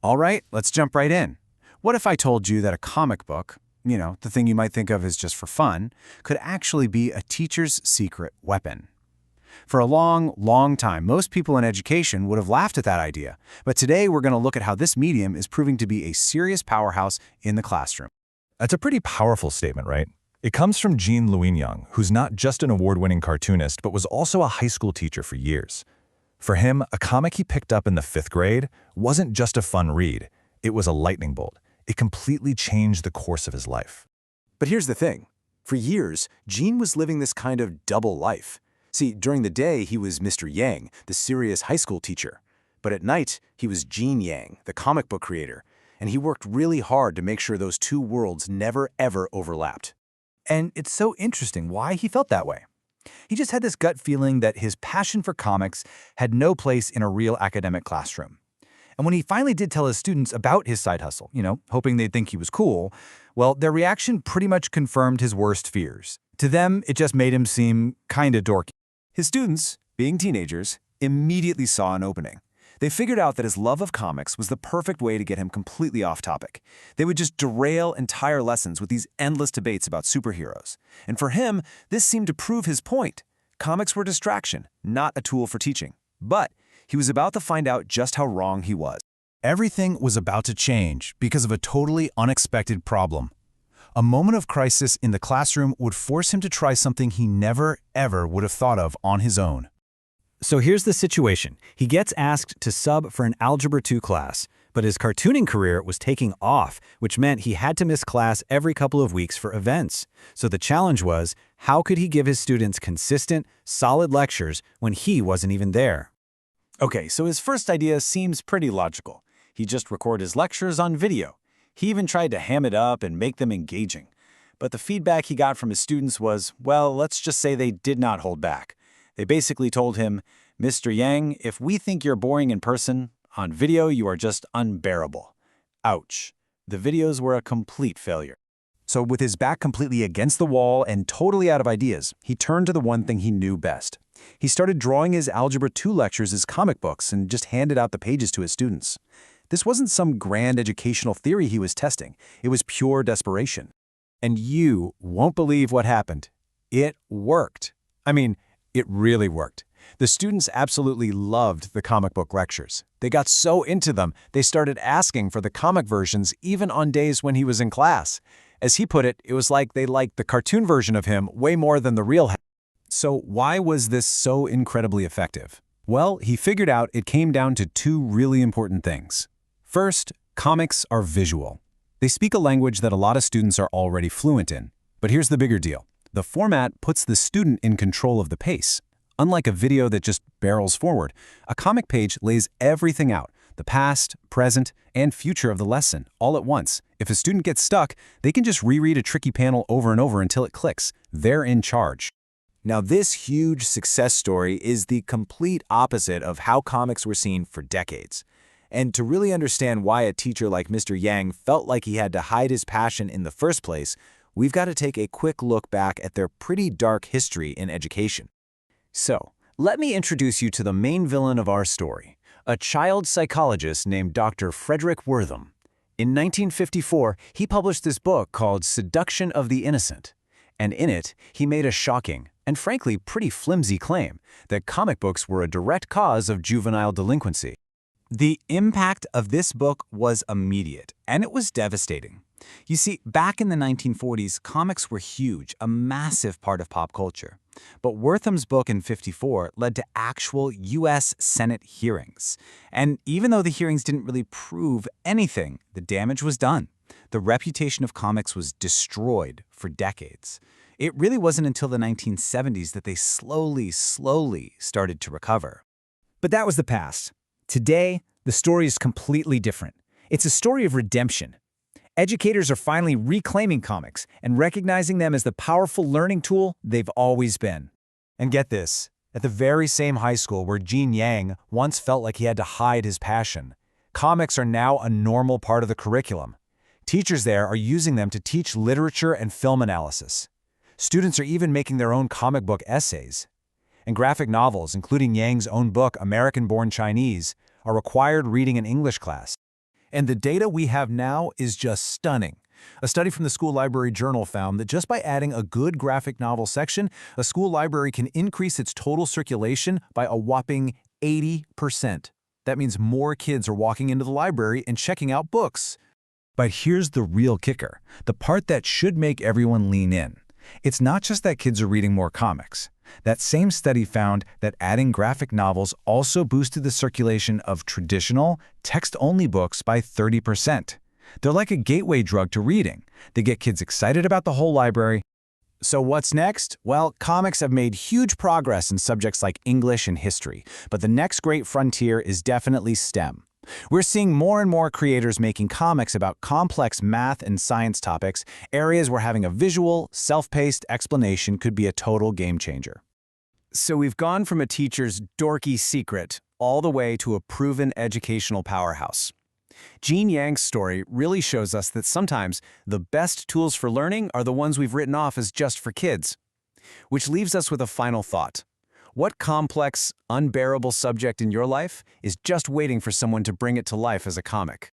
All right, let's jump right in. What if I told you that a comic book, the thing you might think of as just for fun, could actually be a teacher's secret weapon? For a long, long time, most people in education would have laughed at that idea. But today we're going to look at how this medium is proving to be a serious powerhouse in the classroom. That's a pretty powerful statement, right? It comes from Gene Luen-Young, who's not just an award-winning cartoonist, but was also a high school teacher for years. For him, a comic he picked up in the 5th grade wasn't just a fun read. It was a lightning bolt. It completely changed the course of his life. But here's the thing. For years, Gene was living this kind of double life. See, during the day, he was Mr. Yang, the serious high school teacher. But at night, he was Gene Yang, the comic book creator. And he worked really hard to make sure those two worlds never, ever overlapped. And it's so interesting why he felt that way. He just had this gut feeling that his passion for comics had no place in a real academic classroom. And when he finally did tell his students about his side hustle, hoping they'd think he was cool, well, their reaction pretty much confirmed his worst fears. To them, it just made him seem kinda dorky. His students, being teenagers, immediately saw an opening. They figured out that his love of comics was the perfect way to get him completely off topic. They would just derail entire lessons with these endless debates about superheroes. And for him, this seemed to prove his point. Comics were a distraction, not a tool for teaching. But he was about to find out just how wrong he was. Everything was about to change because of a totally unexpected problem. A moment of crisis in the classroom would force him to try something he never, ever would have thought of on his own. So here's the situation. He gets asked to sub for an Algebra 2 class, but his cartooning career was taking off, which meant he had to miss class every couple of weeks for events. So the challenge was, how could he give his students consistent, solid lectures when he wasn't even there? Okay, so his first idea seems pretty logical. He'd just record his lectures on video. He even tried to ham it up and make them engaging. But the feedback he got from his students was, well, let's just say they did not hold back. They basically told him, Mr. Yang, if we think you're boring in person, on video you are just unbearable. Ouch. The videos were a complete failure. So with his back completely against the wall and totally out of ideas, he turned to the one thing he knew best. He started drawing his Algebra 2 lectures as comic books and just handed out the pages to his students. This wasn't some grand educational theory he was testing. It was pure desperation. And you won't believe what happened. It worked. It really worked. The students absolutely loved the comic book lectures. They got so into them, they started asking for the comic versions even on days when he was in class. As he put it, it was like they liked the cartoon version of him way more than the real. So why was this so incredibly effective? Well, he figured out it came down to two really important things. First, comics are visual. They speak a language that a lot of students are already fluent in. But here's the bigger deal. The format puts the student in control of the pace. Unlike a video that just barrels forward, a comic page lays everything out, the past, present, and future of the lesson, all at once. If a student gets stuck, they can just reread a tricky panel over and over until it clicks. They're in charge. Now, this huge success story is the complete opposite of how comics were seen for decades. And to really understand why a teacher like Mr. Yang felt like he had to hide his passion in the first place, we've got to take a quick look back at their pretty dark history in education. So, let me introduce you to the main villain of our story, a child psychologist named Dr. Frederick Wortham. In 1954, he published this book called Seduction of the Innocent. And in it, he made a shocking, and frankly pretty flimsy claim that comic books were a direct cause of juvenile delinquency. The impact of this book was immediate, and it was devastating. You see, back in the 1940s, comics were huge, a massive part of pop culture. But Wortham's book in '54 led to actual U.S. Senate hearings. And even though the hearings didn't really prove anything, the damage was done. The reputation of comics was destroyed for decades. It really wasn't until the 1970s that they slowly started to recover. But that was the past. Today, the story is completely different. It's a story of redemption. Educators are finally reclaiming comics and recognizing them as the powerful learning tool they've always been. And get this, at the very same high school where Gene Yang once felt like he had to hide his passion, comics are now a normal part of the curriculum. Teachers there are using them to teach literature and film analysis. Students are even making their own comic book essays. And graphic novels, including Yang's own book, American-Born Chinese, are required reading in English class. And the data we have now is just stunning. A study from the School Library Journal found that just by adding a good graphic novel section, a school library can increase its total circulation by a whopping 80%. That means more kids are walking into the library and checking out books. But here's the real kicker, the part that should make everyone lean in. It's not just that kids are reading more comics. That same study found that adding graphic novels also boosted the circulation of traditional, text-only books by 30%. They're like a gateway drug to reading. They get kids excited about the whole library. So what's next? Well, comics have made huge progress in subjects like English and history, but the next great frontier is definitely STEM. We're seeing more and more creators making comics about complex math and science topics, areas where having a visual, self-paced explanation could be a total game changer. So we've gone from a teacher's dorky secret all the way to a proven educational powerhouse. Gene Yang's story really shows us that sometimes the best tools for learning are the ones we've written off as just for kids. Which leaves us with a final thought. What complex, unbearable subject in your life is just waiting for someone to bring it to life as a comic?